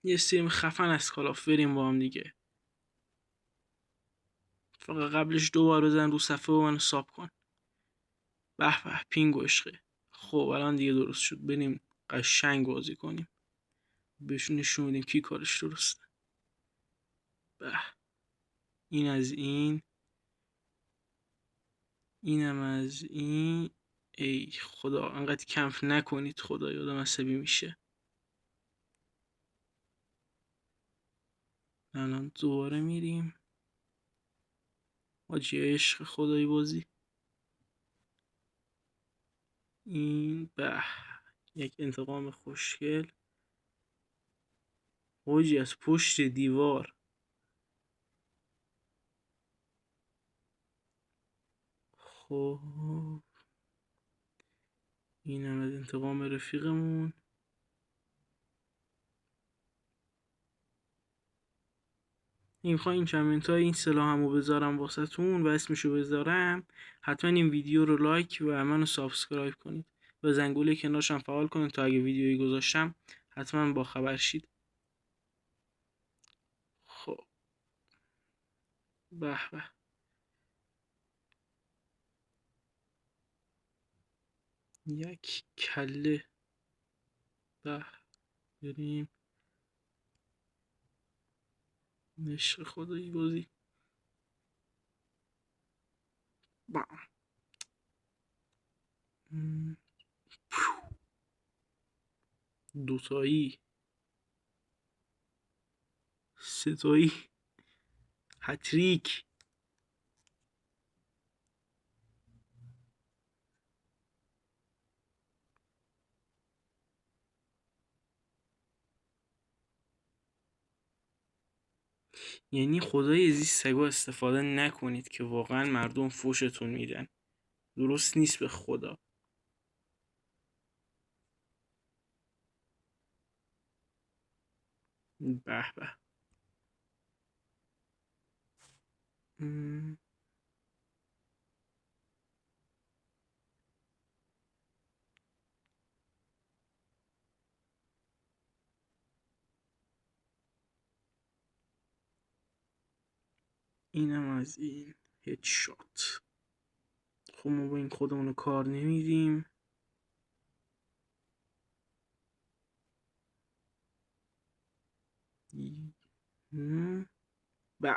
یه سیم خفن از کالاف بریم با هم دیگه. فقط قبلش 2 بار بزن رو صفحه و منو ساب کن. به به پینگ و عشقه. خب الان دیگه درست شد، بریم قشنگ بازی کنیم، بهشون نشون بدیم کی کارش درسته. به این از این، اینم از این. ای خدا انقدر کمپ نکنید، خدا یادم عصبی میشه. الان دوباره میریم حاجی، عشق خدایی بازی. این به یک انتقام خوشگل حاجی از پشت دیوار. خب اینم از انتقام رفیقمون. میخوام این کامنت های این سلاحمو بذارم واسهتون و اسمشو بذارم، حتما این ویدیو رو لایک و منو سابسکرایب کنید و زنگوله کنارشم فعال کنید تا اگه ویدیویی گذاشتم حتما با خبر شید. خب به به یک کله. به بریم عشق خدایی بازی. بام. دوتایی، ستایی، هتریک. یعنی خدای از این سگا استفاده نکنید که واقعا مردم فوشتون میدن، درست نیست به خدا. به به اینم از این هدشات. خب ما با این خودمونو کار نمیدیم. به